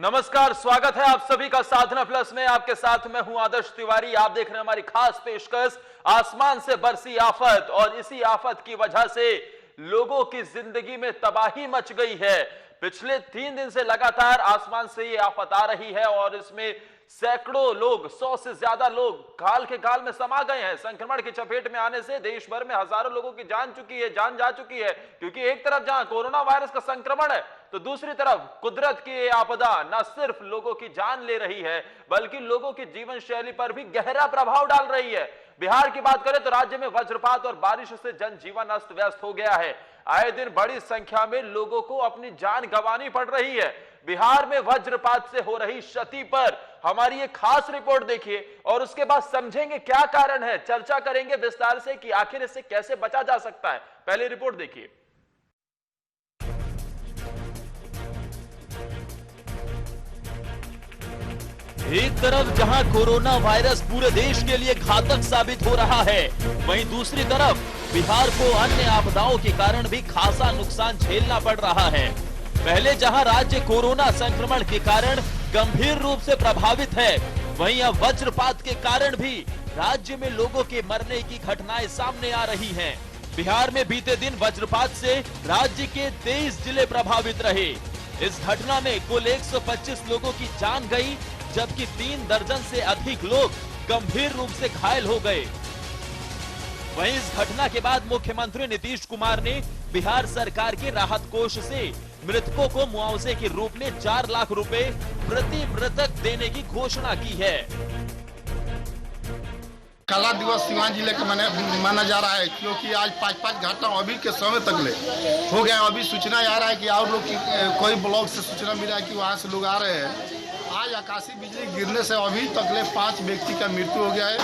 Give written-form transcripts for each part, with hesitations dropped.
नमस्कार, स्वागत है आप सभी का साधना प्लस में। आपके साथ मैं हूं आदर्श तिवारी। आप देख रहे हैं हमारी खास पेशकश आसमान से बरसी आफत, और इसी आफत की वजह से लोगों की जिंदगी में तबाही मच गई है। पिछले 3 दिन से लगातार आसमान से ये आफत आ रही है और इसमें सैकड़ों लोग, 100 से ज्यादा लोग गाल के गाल में समा गए हैं। संक्रमण की चपेट में आने से देश भर में हजारों लोगों की जान जा चुकी है, क्योंकि एक तरफ जहां कोरोना वायरस का संक्रमण है तो दूसरी तरफ कुदरत की ये आपदा न सिर्फ लोगों की जान ले रही है बल्कि लोगों की जीवन शैली पर भी गहरा प्रभाव डाल रही है। बिहार की बात करें तो राज्य में वज्रपात और बारिश से जनजीवन अस्त व्यस्त हो गया है। आए दिन बड़ी संख्या में लोगों को अपनी जान गंवानी पड़ रही है। बिहार में वज्रपात से हो रही क्षति पर हमारी एक खास रिपोर्ट देखिए और उसके बाद समझेंगे क्या कारण है। चर्चा करेंगे विस्तार से कि आखिर इससे कैसे बचा जा सकता है। पहले रिपोर्ट देखिए। एक तरफ जहां कोरोना वायरस पूरे देश के लिए घातक साबित हो रहा है, वहीं दूसरी तरफ बिहार को अन्य आपदाओं के कारण भी खासा नुकसान झेलना पड़ रहा है। पहले जहां राज्य कोरोना संक्रमण के कारण गंभीर रूप से प्रभावित है, वहीं अब वज्रपात के कारण भी राज्य में लोगों के मरने की घटनाएं सामने आ रही हैं। बिहार में बीते दिन वज्रपात से राज्य के 23 जिले प्रभावित रहे। इस घटना में कुल 125 लोगों की जान गई, जबकि 3 दर्जन से अधिक लोग गंभीर रूप से घायल हो गए। वहीं इस घटना के बाद मुख्यमंत्री नीतीश कुमार ने बिहार सरकार के राहत कोष से मृतकों को मुआवजे के रूप में 4 लाख रुपए प्रति मृतक देने की घोषणा की है। काला दिवस सीवान जिले का माना जा रहा है, क्योंकि आज 5 घटना अभी के समय तक ले हो गया। अभी सूचना आ रहा है कि और लोग कोई ब्लॉक से सूचना मिला है कि वहाँ से लोग आ रहे हैं। आज आकाशीय बिजली गिरने से अभी तक ले 5 व्यक्ति का मृत्यु हो गया है।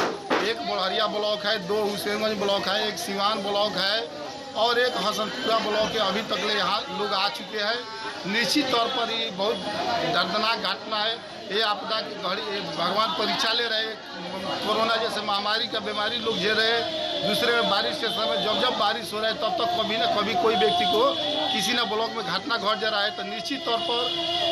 एक बोरहरिया ब्लॉक है, 2 हुसैनगंज ब्लॉक है, एक सीवान ब्लॉक है और एक हसनपुरा ब्लॉक है। अभी तक ले यहाँ लोग आ चुके हैं। निश्चित तौर पर ये बहुत दर्दनाक घटना है। ये आपदा की घड़ी भगवान परीक्षा ले रहे। कोरोना जैसे महामारी का बीमारी लोग झेल रहे हैं। दूसरे में बारिश के समय जब बारिश हो रहा है तब कभी न कभी कोई व्यक्ति को किसी न ब्लॉक में घटना घट जा रहा है। तो निश्चित तौर पर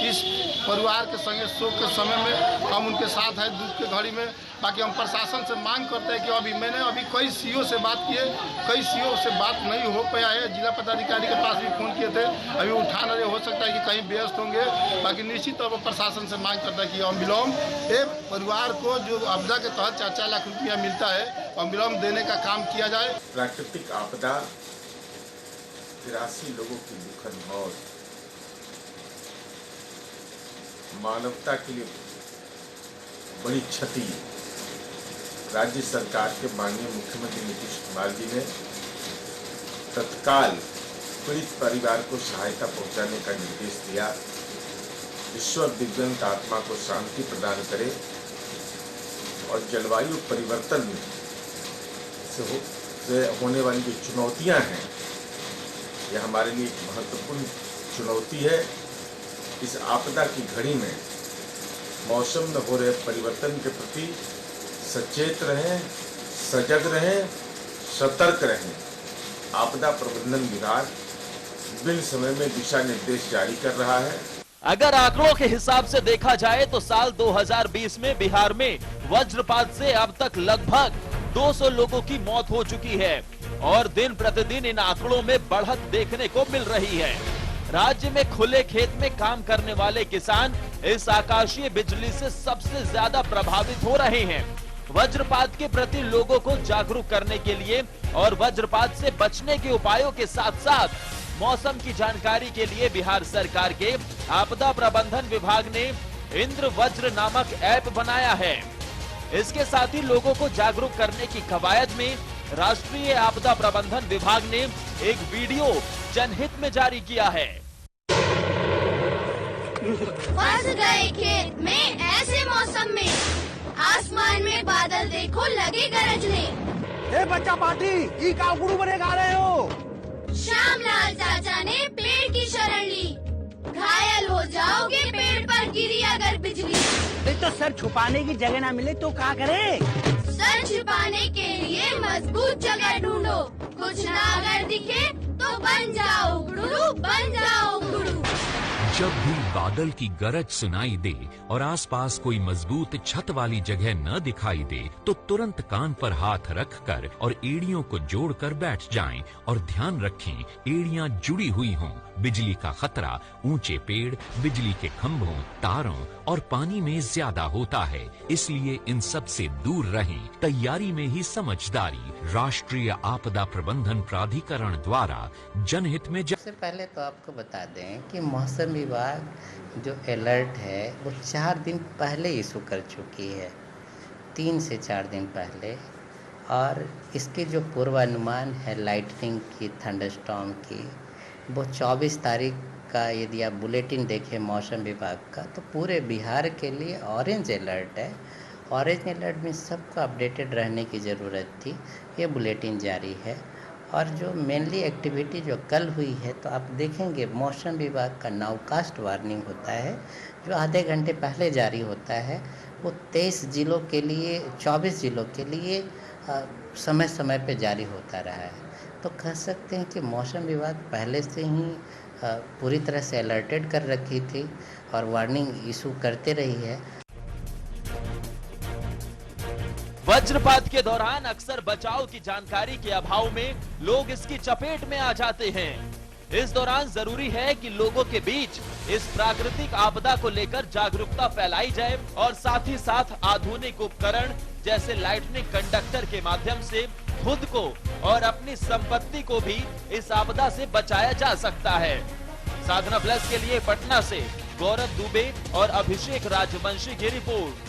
इस परिवार के संगे शोक के समय में हम उनके साथ हैं, दुख के घड़ी में। बाकी हम प्रशासन से मांग करते हैं कि मैंने कई सीओ से बात किए, कई सीओ से बात नहीं हो पाया है। जिला पदाधिकारी के पास भी फोन किए थे, अभी उठा नहीं, हो सकता है कि कहीं व्यस्त होंगे। बाकी निश्चित तौर पर प्रशासन से मांग करता है कि अविलंब एक परिवार को जो आपदा के तहत 4 लाख रुपया मिलता है, अविलंब देने का काम किया जाए। प्राकृतिक आपदा, 83 लोगों की दुखद मौत मानवता के लिए बड़ी क्षति। राज्य सरकार के माननीय मुख्यमंत्री नीतीश कुमार जी ने तत्काल पीड़ित परिवार को सहायता पहुंचाने का निर्देश दिया। ईश्वर दिव्यांग आत्मा को शांति प्रदान करे और जलवायु परिवर्तन से होने वाली जो चुनौतियां हैं, यह हमारे लिए एक महत्वपूर्ण चुनौती है। इस आपदा की घड़ी में मौसम में हो रहे परिवर्तन के प्रति सचेत रहें, सजग रहें, सतर्क रहें। आपदा प्रबंधन विभाग विभिन्न समय में दिशा निर्देश जारी कर रहा है। अगर आंकड़ों के हिसाब से देखा जाए तो साल 2020 में बिहार में वज्रपात से अब तक लगभग 200 लोगों की मौत हो चुकी है और दिन प्रतिदिन इन आंकड़ों में बढ़त देखने को मिल रही है। राज्य में खुले खेत में काम करने वाले किसान इस आकाशीय बिजली से सबसे ज्यादा प्रभावित हो रहे हैं। वज्रपात के प्रति लोगों को जागरूक करने के लिए और वज्रपात से बचने के उपायों के साथ साथ मौसम की जानकारी के लिए बिहार सरकार के आपदा प्रबंधन विभाग ने इंद्र वज्र नामक ऐप बनाया है। इसके साथ ही लोगों को जागरूक करने की कवायद में राष्ट्रीय आपदा प्रबंधन विभाग ने एक वीडियो जनहित में जारी किया है। फंस गए खेत में ऐसे मौसम में, आसमान में बादल देखो लगे गरजने। ए बच्चा पार्टी ई का गुरु बने गा रहे हो। श्यामलाल चाचा ने पेड़ की शरण ली, घायल हो जाओगे पेड़ पर गिरी अगर बिजली। नहीं तो सर छुपाने की जगह ना मिले तो क्या करे? सर छुपाने के लिए मजबूत जगह ढूंढो, कुछ ना अगर दिखे तो बन जाओ गुरु, बन जाओ गुरु। जब भी बादल की गरज सुनाई दे और आसपास कोई मजबूत छत वाली जगह न दिखाई दे तो तुरंत कान पर हाथ रखकर और एड़ियों को जोड़कर बैठ जाएं और ध्यान रखें एड़ियां जुड़ी हुई हों। बिजली का खतरा ऊंचे पेड़, बिजली के खंभों, तारों और पानी में ज्यादा होता है, इसलिए इन सब से दूर रहें। तैयारी में ही समझदारी। राष्ट्रीय आपदा प्रबंधन प्राधिकरण द्वारा जनहित में सबसे पहले तो आपको बता दें कि मौसम विभाग जो अलर्ट है वो 4 दिन पहले इशू कर चुकी है, 3 से 4 दिन पहले। और इसके जो पूर्वानुमान है लाइटनिंग की, थंडरस्टॉर्म की, वो 24 तारीख का यदि आप बुलेटिन देखें मौसम विभाग का तो पूरे बिहार के लिए ऑरेंज अलर्ट है। ऑरेंज अलर्ट में सबको अपडेटेड रहने की ज़रूरत थी, ये बुलेटिन जारी है। और जो मेनली एक्टिविटी जो कल हुई है तो आप देखेंगे मौसम विभाग का नाउकास्ट वार्निंग होता है जो आधे घंटे पहले जारी होता है, वो 23 जिलों के लिए, 24 जिलों के लिए समय समय पे जारी होता रहा है। तो कह सकते हैं कि मौसम विभाग पहले से ही पूरी तरह से अलर्टेड कर रखी थी और वार्निंग इशू करते रही है। वज्रपात के दौरान अक्सर बचाव की जानकारी के अभाव में लोग इसकी चपेट में आ जाते हैं। इस दौरान जरूरी है कि लोगों के बीच इस प्राकृतिक आपदा को लेकर जागरूकता फैलाई जाए और साथ ही साथ आधुनिक उपकरण जैसे लाइटनिंग कंडक्टर के माध्यम से खुद को और अपनी संपत्ति को भी इस आपदा से बचाया जा सकता है। साधना प्लस के लिए पटना से गौरव दुबे और अभिषेक राजवंशी की रिपोर्ट।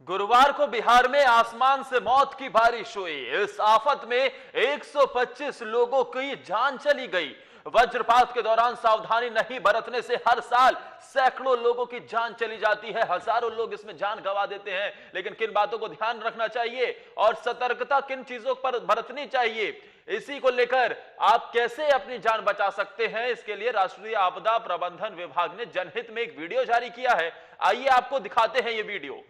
गुरुवार को बिहार में आसमान से मौत की बारिश हुई। इस आफत में 125 लोगों की जान चली गई। वज्रपात के दौरान सावधानी नहीं बरतने से हर साल सैकड़ों लोगों की जान चली जाती है, हजारों लोग इसमें जान गंवा देते हैं। लेकिन किन बातों को ध्यान रखना चाहिए और सतर्कता किन चीजों पर बरतनी चाहिए, इसी को लेकर आप कैसे अपनी जान बचा सकते हैं, इसके लिए राष्ट्रीय आपदा प्रबंधन विभाग ने जनहित में एक वीडियो जारी किया है। आइए आपको दिखाते हैं ये वीडियो।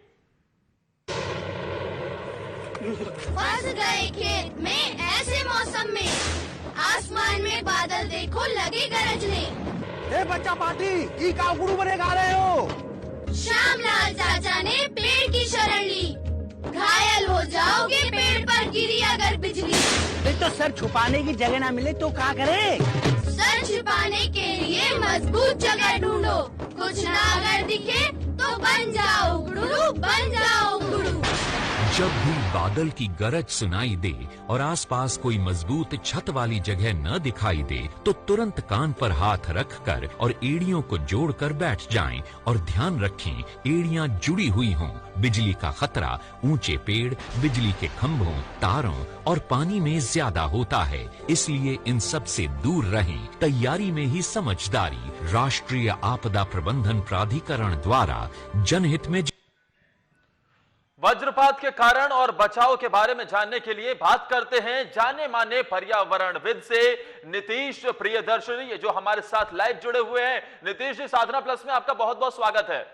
फंस गए खेत में ऐसे मौसम में, आसमान में बादल देखो लगे गरजने। ए बच्चा पार्टी ई का गुरु बने गा रहे हो। श्यामलाल चाचा ने पेड़ की शरण ली, घायल हो जाओगे पेड़ पर गिरी अगर बिजली। तो सर छुपाने की जगह ना मिले तो क्या करे? सर छुपाने के लिए मजबूत जगह ढूंढो, कुछ ना अगर दिखे तो बन जाओ गुरु, बन जाओ गुरु। जब भी बादल की गरज सुनाई दे और आसपास कोई मजबूत छत वाली जगह न दिखाई दे तो तुरंत कान पर हाथ रखकर और एड़ियों को जोड़कर बैठ जाएं और ध्यान रखें एड़ियां जुड़ी हुई हों। बिजली का खतरा ऊंचे पेड़, बिजली के खंभों, तारों और पानी में ज्यादा होता है, इसलिए इन सब से दूर रहें। तैयारी में ही समझदारी। राष्ट्रीय आपदा प्रबंधन प्राधिकरण द्वारा जनहित में। वज्रपात के कारण और बचाव के बारे में जानने के लिए बात करते हैं जाने माने पर्यावरणविद से नीतीश प्रियदर्शनी, जो हमारे साथ लाइव जुड़े हुए हैं। नीतीश जी, साधना प्लस में आपका बहुत बहुत स्वागत है।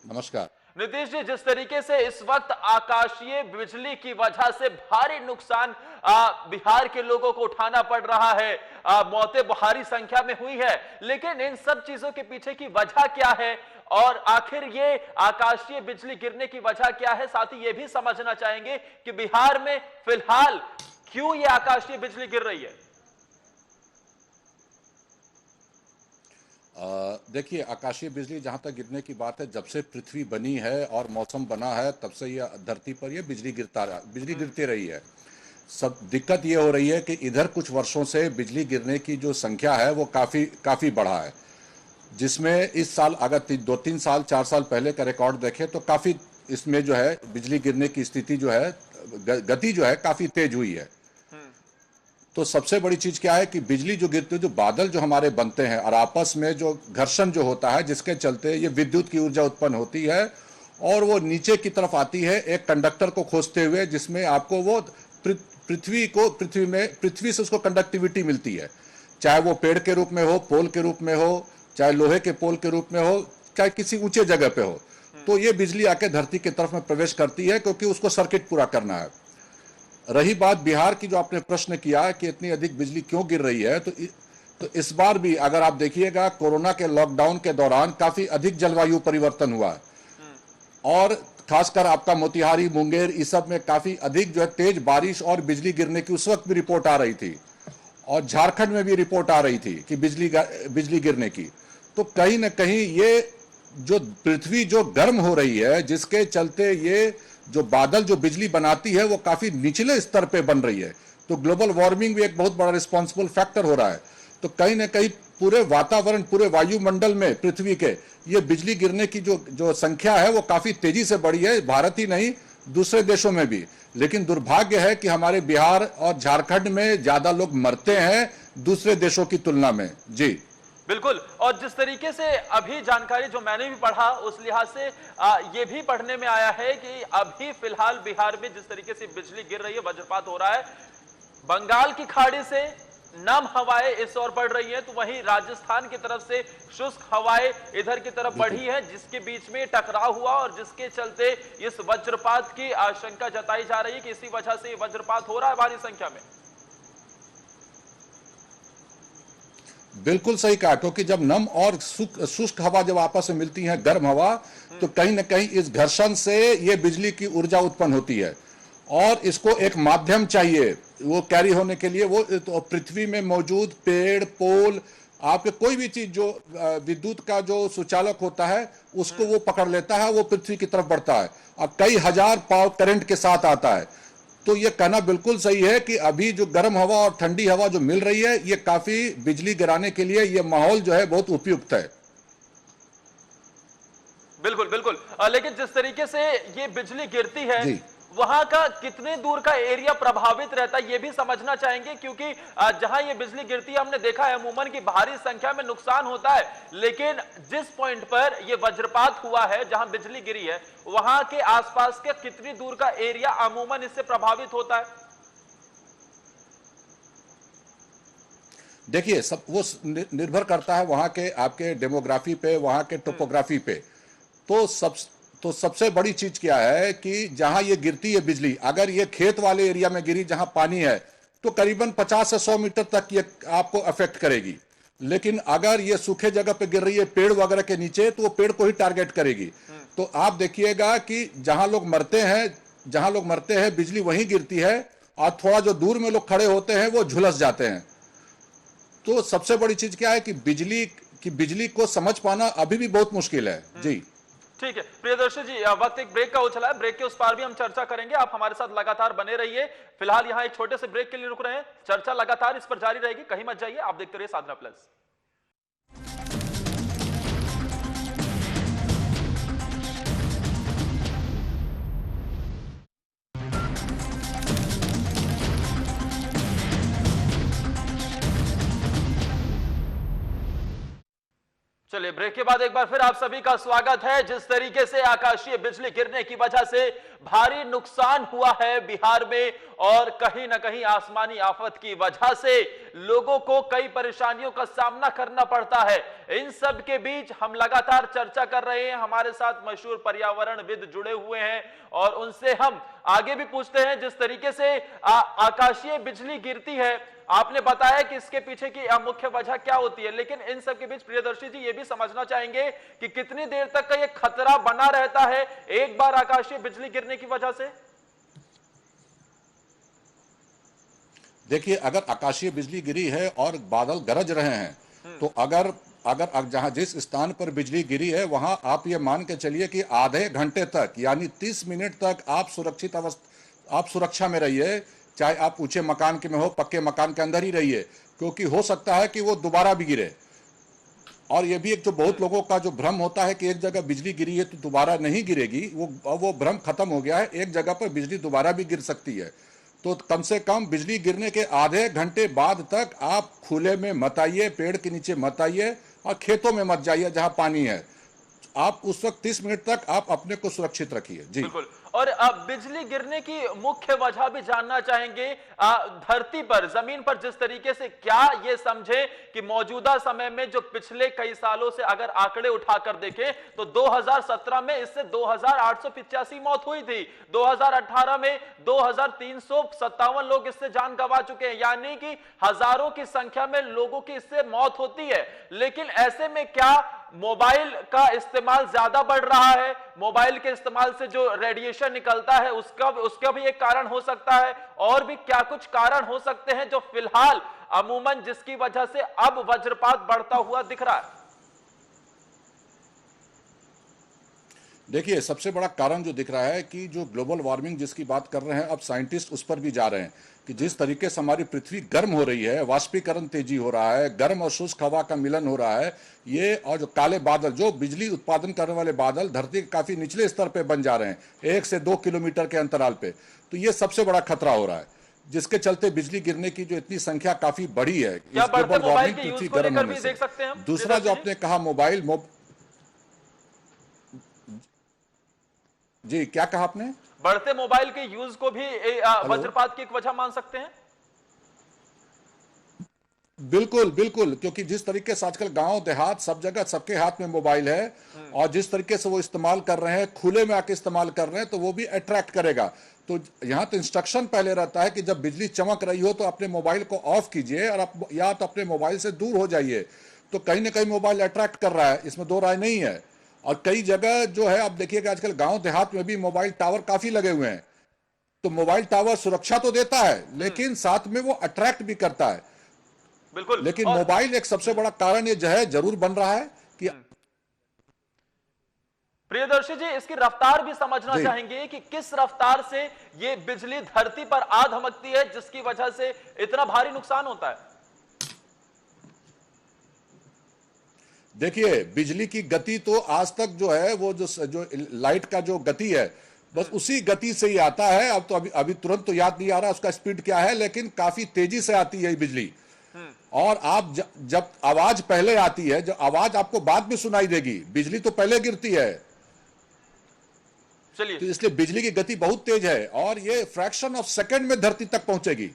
नमस्कार नीतीश जी, जिस तरीके से इस वक्त आकाशीय बिजली की वजह से भारी नुकसान बिहार के लोगों को उठाना पड़ रहा है, मौतें भारी संख्या में हुई है, लेकिन इन सब चीजों के पीछे की वजह क्या है और आखिर ये आकाशीय बिजली गिरने की वजह क्या है? साथ ही ये भी समझना चाहेंगे कि बिहार में फिलहाल क्यों ये आकाशीय बिजली गिर रही है। देखिए, आकाशीय बिजली जहां तक गिरने की बात है, जब से पृथ्वी बनी है और मौसम बना है तब से ये धरती पर ये बिजली गिरती रही है। सब दिक्कत ये हो रही है कि इधर कुछ वर्षों से बिजली गिरने की जो संख्या है वो काफी बढ़ा है, जिसमें इस साल अगर 2-3 साल 4 साल पहले का रिकॉर्ड देखें तो काफी इसमें जो है बिजली गिरने की स्थिति जो है, गति जो है काफी तेज हुई है। तो सबसे बड़ी चीज क्या है कि बिजली जो गिरती है, जो बादल जो हमारे बनते हैं और आपस में जो घर्षण जो होता है, जिसके चलते ये विद्युत की ऊर्जा उत्पन्न होती है और वो नीचे की तरफ आती है एक कंडक्टर को खोजते हुए, जिसमें आपको वो पृथ्वी से उसको कंडक्टिविटी मिलती है, चाहे वो पेड़ के रूप में हो, पोल के रूप में हो, चाहे लोहे के पोल के रूप में हो, चाहे किसी ऊंचे जगह पे हो। तो ये बिजली आके धरती की तरफ में प्रवेश करती है क्योंकि उसको सर्किट पूरा करना है। रही बात बिहार की, जो आपने प्रश्न किया कि इतनी अधिक बिजली क्यों गिर रही है, तो इस बार भी अगर आप देखिएगा कोरोना के लॉकडाउन के दौरान काफी अधिक जलवायु परिवर्तन हुआ है और खासकर आपका मोतिहारी, मुंगेर, इस सब में काफी अधिक जो है तेज बारिश और बिजली गिरने की उस वक्त भी रिपोर्ट आ रही थी और झारखंड में भी रिपोर्ट आ रही थी कि बिजली गिरने की। तो कहीं ना कहीं ये जो पृथ्वी जो गर्म हो रही है, जिसके चलते ये जो बादल जो बिजली बनाती है वो काफी निचले स्तर पे बन रही है, तो ग्लोबल वार्मिंग भी एक बहुत बड़ा रिस्पॉन्सिबल फैक्टर हो रहा है। तो कहीं ना कहीं पूरे वातावरण, पूरे वायुमंडल में पृथ्वी के ये बिजली गिरने की जो संख्या है वो काफी तेजी से बढ़ी है, भारत ही नहीं दूसरे देशों में भी। लेकिन दुर्भाग्य है कि हमारे बिहार और झारखंड में ज्यादा लोग मरते हैं दूसरे देशों की तुलना में। जी बिल्कुल, और जिस तरीके से अभी जानकारी जो मैंने भी पढ़ा उस लिहाज से ये भी पढ़ने में आया है कि अभी फिलहाल बिहार में जिस तरीके से बिजली गिर रही है, वज्रपात हो रहा है, बंगाल की खाड़ी से नम हवाएं इस ओर बढ़ रही हैं, तो वहीं राजस्थान की तरफ से शुष्क हवाएं इधर की तरफ बढ़ी हैं, जिसके बीच में टकराव हुआ और जिसके चलते इस वज्रपात की आशंका जताई जा रही है कि इसी वजह से वज्रपात हो रहा है भारी संख्या में। बिल्कुल सही कहा, क्योंकि जब नम और शुष्क हवा जब आपस में मिलती है, गर्म हवा, तो कहीं ना कहीं इस घर्षण से ये बिजली की ऊर्जा उत्पन्न होती है और इसको एक माध्यम चाहिए वो कैरी होने के लिए। वो तो पृथ्वी में मौजूद पेड़, पोल, आपके कोई भी चीज जो विद्युत का जो सुचालक होता है उसको वो पकड़ लेता है, वो पृथ्वी की तरफ बढ़ता है और कई हजार पावर करंट के साथ आता है। तो ये कहना बिल्कुल सही है कि अभी जो गर्म हवा और ठंडी हवा जो मिल रही है, ये काफी बिजली गिराने के लिए ये माहौल जो है बहुत उपयुक्त है। बिल्कुल बिल्कुल, लेकिन जिस तरीके से ये बिजली गिरती है वहां का कितने दूर का एरिया प्रभावित रहता है ये भी समझना चाहेंगे, क्योंकि जहां ये बिजली गिरती है हमने देखा है अमूमन की भारी संख्या में नुकसान होता है, लेकिन जिस पॉइंट पर ये वज्रपात हुआ है, जहां बिजली गिरी है, वहां के आसपास के कितनी दूर का एरिया अमूमन इससे प्रभावित होता है? देखिए, सब वो निर्भर करता है वहां के आपके डेमोग्राफी पे, वहां के टोपोग्राफी पे। तो सबसे बड़ी चीज क्या है कि जहां ये गिरती है बिजली, अगर ये खेत वाले एरिया में गिरी जहां पानी है, तो करीबन 50 से 100 मीटर तक ये आपको अफेक्ट करेगी। लेकिन अगर ये सूखे जगह पे गिर रही है पेड़ वगैरह के नीचे, तो वो पेड़ को ही टारगेट करेगी। तो आप देखिएगा कि जहां लोग मरते हैं बिजली वहीं गिरती है और थोड़ा जो दूर में लोग खड़े होते हैं वो झुलस जाते हैं। तो सबसे बड़ी चीज क्या है कि बिजली को समझ पाना अभी भी बहुत मुश्किल है। जी ठीक है प्रियदर्शी जी, वक्त एक ब्रेक का हो चला है, ब्रेक के उस पार भी हम चर्चा करेंगे, आप हमारे साथ लगातार बने रहिए। फिलहाल यहां एक छोटे से ब्रेक के लिए रुक रहे हैं, चर्चा लगातार इस पर जारी रहेगी, कहीं मत जाइए, आप देखते रहिए साधना प्लस। चलिए ब्रेक के बाद एक बार फिर आप सभी का स्वागत है। जिस तरीके से आकाशीय बिजली गिरने की वजह से भारी नुकसान हुआ है बिहार में और कहीं ना कहीं आसमानी आफत की वजह से लोगों को कई परेशानियों का सामना करना पड़ता है। इन सब के बीच हम लगातार चर्चा कर रहे हैं, हमारे साथ मशहूर पर्यावरणविद जुड़े हुए हैं और उनसे हम आगे भी पूछते हैं। जिस तरीके से आकाशीय बिजली गिरती है, आपने बताया कि इसके पीछे की मुख्य वजह क्या होती है, लेकिन इन सब के बीच प्रियदर्शी जी ये भी समझना चाहेंगे कि कितनी देर तक का ये खतरा बना रहता है एक बार आकाशीय बिजली गिरने की वजह से? देखिए, अगर आकाशीय बिजली गिरी है और बादल गरज रहे हैं, तो अगर जहां जिस स्थान पर बिजली गिरी है वहां आप ये मान के चलिए कि आधे घंटे तक यानी 30 मिनट तक आप सुरक्षा में रहिए, चाहे आप ऊंचे मकान के में हो, पक्के मकान के अंदर ही रहिए, क्योंकि हो सकता है कि वो दोबारा भी गिरे। और ये भी एक जो बहुत लोगों का जो भ्रम होता है कि एक जगह बिजली गिरी है तो दोबारा नहीं गिरेगी, वो भ्रम खत्म हो गया है। एक जगह पर बिजली दोबारा भी गिर सकती है। तो कम से कम बिजली गिरने के आधे घंटे बाद तक आप खुले में मत आइए, पेड़ के नीचे मत आइए और खेतों में मत जाइए जहां पानी है। आप उस वक्त 30 मिनट तक आप अपने को सुरक्षित रखिए। जी बिल्कुल, और बिजली गिरने की मुख्य वजह भी जानना चाहेंगे। धरती पर, जमीन पर जिस तरीके से, क्या ये समझे कि मौजूदा समय में जो पिछले कई सालों से अगर आंकड़े उठाकर देखें तो 2017 में इससे 2885 मौत हुई थी, 2018 में 2357 लोग इससे जान गंवा चुके हैं, यानी कि हजारों की संख्या में लोगों की इससे मौत होती है। लेकिन ऐसे में क्या मोबाइल का इस्तेमाल ज्यादा बढ़ रहा है? मोबाइल के इस्तेमाल से जो रेडिएशन निकलता है उसका भी एक कारण हो सकता है, और भी क्या कुछ कारण हो सकते हैं जो फिलहाल अमूमन जिसकी वजह से अब वज्रपात बढ़ता हुआ दिख रहा है? देखिए, सबसे बड़ा कारण जो दिख रहा है कि जो ग्लोबल वार्मिंग जिसकी बात कर रहे हैं, अब साइंटिस्ट उस पर भी जा रहे हैं कि जिस तरीके से हमारी पृथ्वी गर्म हो रही है, वाष्पीकरण तेजी हो रहा है, गर्म और शुष्क हवा का मिलन हो रहा है, ये और जो काले बादल, जो बिजली उत्पादन करने वाले बादल धरती के काफी निचले स्तर पे बन जा रहे हैं, 1 से 2 किलोमीटर के अंतराल पे, तो ये सबसे बड़ा खतरा हो रहा है, जिसके चलते बिजली गिरने की जो इतनी संख्या काफी बढ़ी है इस ग्लोबल वार्मिंग, पृथ्वी गर्म होने से। दूसरा जो आपने कहा मोबाइल, जी क्या कहा आपने? बढ़ते मोबाइल के यूज को भी वज्रपात की एक वजह मान सकते हैं? बिल्कुल बिल्कुल, क्योंकि जिस तरीके से आजकल गांव देहात सब जगह सबके हाथ में मोबाइल है, और जिस तरीके से वो इस्तेमाल कर रहे हैं, खुले में आके इस्तेमाल कर रहे हैं, तो वो भी अट्रैक्ट करेगा। तो यहाँ तो इंस्ट्रक्शन पहले रहता है कि जब बिजली चमक रही हो तो अपने मोबाइल को ऑफ कीजिए, और या तो अपने मोबाइल से दूर हो जाइए। तो कहीं ना कहीं मोबाइल अट्रैक्ट कर रहा है, इसमें दो राय नहीं है। और कई जगह जो है, आप देखिएगा आजकल गांव देहात में भी मोबाइल टावर काफी लगे हुए हैं, तो मोबाइल टावर सुरक्षा तो देता है लेकिन साथ में वो अट्रैक्ट भी करता है। बिल्कुल। लेकिन मोबाइल एक सबसे बड़ा कारण ये जो है जरूर बन रहा है कि प्रियदर्शी जी, इसकी रफ्तार भी समझना चाहेंगे कि किस रफ्तार से ये बिजली धरती पर आ धमकती है जिसकी वजह से इतना भारी नुकसान होता है। देखिए, बिजली की गति तो आज तक जो है वो जो लाइट का जो गति है बस उसी गति से ही आता है। अब तो अभी तुरंत तो याद नहीं आ रहा उसका स्पीड क्या है, लेकिन काफी तेजी से आती है बिजली। और आप जब आवाज पहले आती है, जो आवाज आपको बाद में सुनाई देगी, बिजली तो पहले गिरती है। चलिए, तो इसलिए बिजली की गति बहुत तेज है और ये फ्रैक्शन ऑफ सेकंड में धरती तक पहुंचेगी।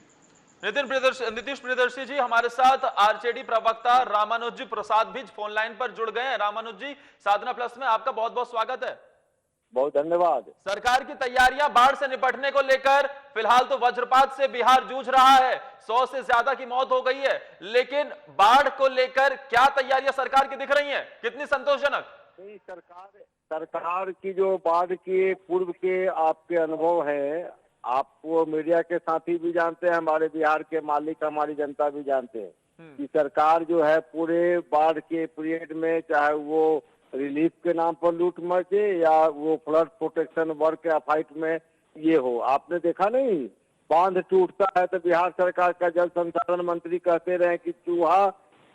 नीतीश प्रियदर्शी जी हमारे साथ आरजेडी प्रवक्ता रामानुज जी प्रसाद भी फोन लाइन पर जुड़ गए हैं। रामानुज जी, साधना प्लस में आपका बहुत बहुत स्वागत है। बहुत धन्यवाद। सरकार की तैयारियां बाढ़ से निपटने को लेकर, फिलहाल तो वज्रपात से बिहार जूझ रहा है, 100 से ज्यादा की मौत हो गई है, लेकिन बाढ़ को लेकर क्या तैयारियां सरकार की दिख रही हैं, कितनी संतोषजनक? सरकार की जो बाढ़ के पूर्व के आपके अनुभव है, आपको मीडिया के साथी भी जानते हैं, हमारे बिहार के मालिक, हमारी जनता भी जानते हैं कि सरकार जो है पूरे बाढ़ के पीरियड में, चाहे वो रिलीफ के नाम पर लूट मचे या वो फ्लड प्रोटेक्शन वर्क या फाइट में ये हो, आपने देखा नहीं, बांध टूटता है तो बिहार सरकार का जल संसाधन मंत्री कहते रहे कि चूहा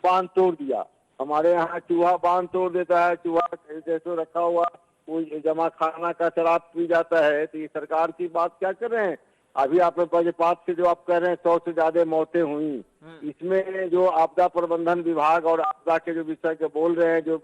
बांध तोड़ दिया। हमारे यहाँ चूहा बांध तोड़ देता है, चूहा जैसे रखा हुआ वो जमा खाना का शराब पी जाता है। तो ये सरकार की बात क्या कर रहे हैं? अभी आपने वज्रपात से जो आप कह रहे हैं 100 से ज्यादा मौतें हुई, इसमें जो आपदा प्रबंधन विभाग और आपदा के जो विषय बोल रहे हैं, जो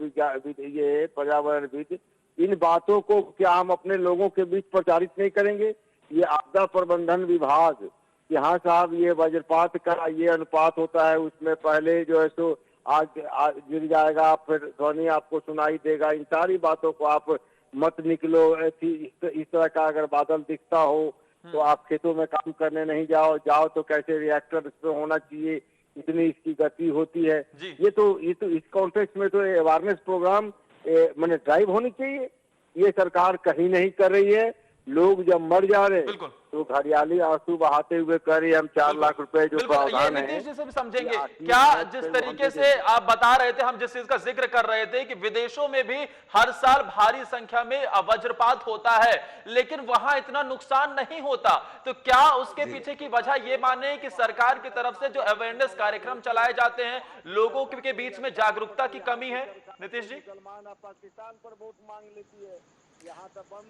ये पर्यावरणविद, इन बातों को क्या हम अपने लोगों के बीच प्रचारित नहीं करेंगे? ये आपदा प्रबंधन विभाग, यहाँ साहब ये वज्रपात का ये अनुपात होता है, उसमें पहले जो है सो आज गिर जाएगा, फिर ध्वनि आपको सुनाई देगा, इन सारी बातों को आप मत निकलो। इस तरह का अगर बादल दिखता हो तो आप खेतों में काम करने नहीं जाओ तो कैसे रिएक्टर इस पे होना चाहिए, इतनी इसकी गति होती है। ये तो इस कॉन्टेक्स्ट में तो अवेयरनेस प्रोग्राम मैंने ड्राइव होनी चाहिए, ये सरकार कहीं नहीं कर रही है। लोग जब मर जा रहे हैं तो घड़ियाली आंसू बहाते हुए कह रही है हम 4 लाख रुपए जो प्रावधान है। नीतीश जी से भी समझेंगे क्या, जिस तरीके से आप बता रहे थे, हम जिस चीज का जिक्र कर रहे थे कि विदेशों में भी हर साल भारी संख्या में वज्रपात होता है लेकिन वहां इतना नुकसान नहीं होता, तो क्या उसके पीछे की वजह ये माने कि सरकार की तरफ से जो अवेयरनेस कार्यक्रम चलाए जाते हैं, लोगों के बीच में जागरूकता की कमी है? नीतीश जी, पाकिस्तान पर वोट मांग लेती है,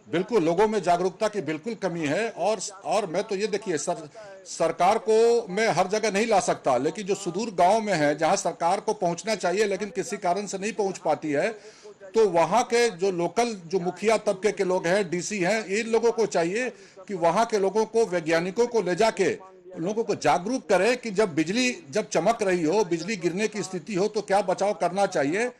बिल्कुल लोगों में जागरूकता की बिल्कुल कमी है। और मैं तो ये देखिए सरकार को मैं हर जगह नहीं ला सकता, लेकिन जो सुदूर गांव में है जहां सरकार को पहुंचना चाहिए लेकिन किसी कारण से नहीं पहुंच पाती है, तो वहां के जो लोकल जो मुखिया तबके के लोग हैं, डीसी हैं, इन लोगों को चाहिए कि वहां के लोगों को, वैज्ञानिकों को ले जाके लोगों को जागरूक करें कि जब बिजली जब चमक रही हो, बिजली गिरने की स्थिति हो तो क्या बचाव करना चाहिए।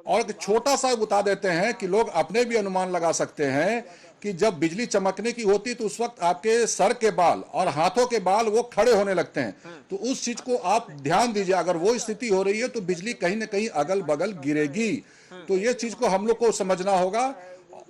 और एक छोटा सा बता देते हैं कि लोग अपने भी अनुमान लगा सकते हैं कि जब बिजली चमकने की होती तो उस वक्त आपके सर के बाल और हाथों के बाल वो खड़े होने लगते हैं। तो उस चीज को आप ध्यान दीजिए, अगर वो स्थिति हो रही है तो बिजली कहीं ना कहीं अगल बगल गिरेगी। तो ये चीज को हम लोग को समझना होगा।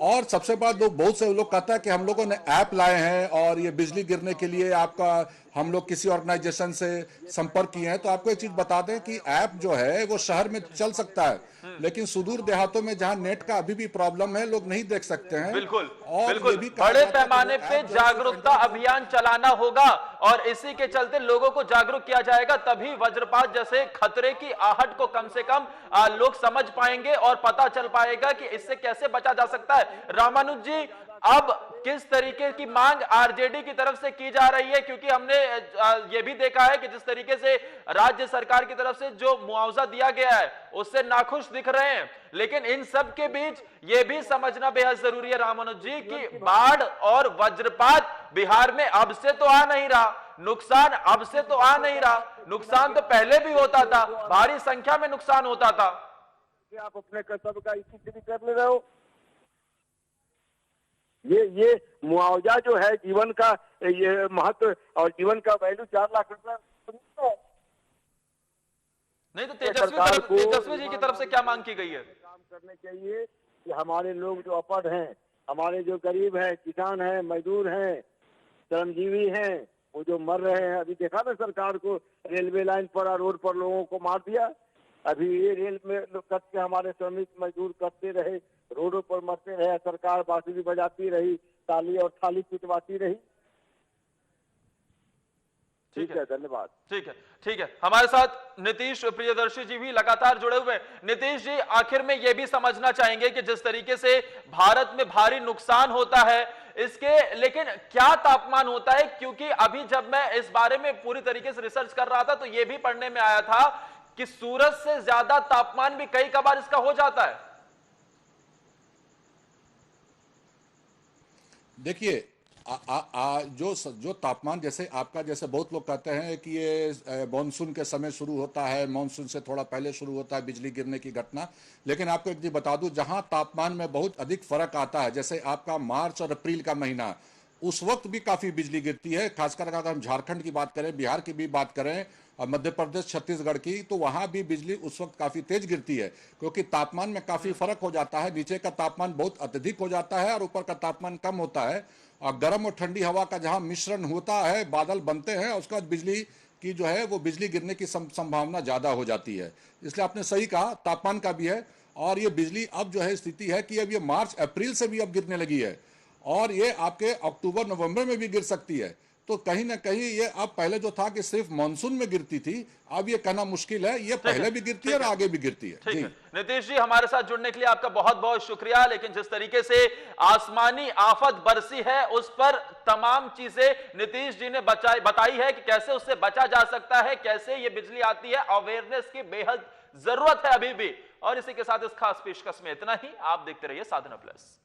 और सबसे बड़ा लोग, बहुत से लोग कहता है कि हम लोगों ने ऐप लाए हैं और ये बिजली गिरने के लिए आपका हम लोग किसी ऑर्गेनाइजेशन से संपर्क किए हैं। तो आपको एक चीज बता दें कि ऐप जो है वो शहर में चल सकता है, लेकिन सुदूर देहातों में जहां नेट का अभी भी प्रॉब्लम है, लोग नहीं देख सकते हैं। बिल्कुल, और बिल्कुल, ये भी बड़े पैमाने पे जागरूकता अभियान चलाना होगा और इसी के चलते लोगों को जागरूक किया जाएगा, तभी वज्रपात जैसे खतरे की आहट को कम से कम लोग समझ पाएंगे और पता चल पाएगा कि इससे कैसे बचा जा सकता है। रामानुज जी, अब किस तरीके की मांग आरजेडी की तरफ से की जा रही है, क्योंकि हमने ये भी देखा है कि जिस तरीके से राज्य सरकार की तरफ से जो मुआवजा दिया गया है उससे नाखुश दिख रहे हैं, लेकिन इन सब के बीच ये भी समझना बेहद जरूरी है रामानुज जी कि बाढ़ और वज्रपात बिहार में अब से तो आ नहीं रहा, नुकसान अब से तो आ नहीं रहा, नुकसान तो पहले भी होता था, भारी संख्या में नुकसान होता था। आप अपने कर्तव्य का इसी कर ले रहे हो। ये मुआवजा जो है जीवन का ये महत्व और जीवन का वैल्यू 4 लाख रुपए नहीं तो तेजस्वी जी की तरफ से क्या मांग की गई है? काम करने चाहिए कि हमारे लोग जो अपढ़ हैं, हमारे जो गरीब हैं, किसान हैं, मजदूर हैं, श्रमजीवी हैं, वो जो मर रहे हैं। अभी देखा ना सरकार को रेलवे लाइन पर और रोड पर लोगों को मार दिया। अभी ये रेल में कट के हमारे श्रमिक मजदूर करते रहे, रोडों पर मरते रहे, सरकार बांसुरी बजाती रही, ताली और थाली पिटवाती रही। ठीक है, धन्यवाद। ठीक है, ठीक है। हमारे साथ नीतीश प्रियदर्शी जी भी लगातार जुड़े हुए हैं। नीतीश जी, आखिर में यह भी समझना चाहेंगे कि जिस तरीके से भारत में भारी नुकसान होता है इसके, लेकिन क्या तापमान होता है? क्योंकि अभी जब मैं इस बारे में पूरी तरीके से रिसर्च कर रहा था तो यह भी पढ़ने में आया था कि सूरज से ज्यादा तापमान भी कई कबार इसका हो जाता है। देखिए, जो तापमान, जैसे आपका, जैसे बहुत लोग कहते हैं कि ये मानसून के समय शुरू होता है, मानसून से थोड़ा पहले शुरू होता है बिजली गिरने की घटना, लेकिन आपको एक चीज बता दूं, जहां तापमान में बहुत अधिक फर्क आता है, जैसे आपका मार्च और अप्रैल का महीना, उस वक्त भी काफी बिजली गिरती है। खासकर अगर हम झारखंड की बात करें, बिहार की भी बात करें और मध्य प्रदेश, छत्तीसगढ़ की, तो वहां भी बिजली उस वक्त काफी तेज गिरती है, क्योंकि तापमान में काफी फर्क हो जाता है। नीचे का तापमान बहुत अत्यधिक हो जाता है और ऊपर का तापमान कम होता है। और गर्म और ठंडी हवा का जहां मिश्रण होता है, बादल बनते हैं, उसके बाद बिजली की जो है वो बिजली गिरने की संभावना ज्यादा हो जाती है। इसलिए आपने सही कहा, तापमान का भी है। और ये बिजली अब जो है स्थिति है कि अब ये मार्च अप्रैल से भी अब गिरने लगी है और ये आपके अक्टूबर नवंबर में भी गिर सकती है। तो कहीं ना कहीं ये अब, पहले जो था कि सिर्फ मानसून में गिरती थी, अब ये कहना मुश्किल है, ये पहले भी गिरती है और आगे भी गिरती है। ठीक है नीतीश जी, हमारे साथ जुड़ने के लिए आपका बहुत बहुत शुक्रिया। लेकिन जिस तरीके से आसमानी आफत बरसी है उस पर तमाम चीजें नीतीश जी ने बताई है कि कैसे उससे बचा जा सकता है, कैसे ये बिजली आती है। अवेयरनेस की बेहद जरूरत है अभी भी। और इसी के साथ इस खास पेशकश में इतना ही। आप देखते रहिए साधना प्लस।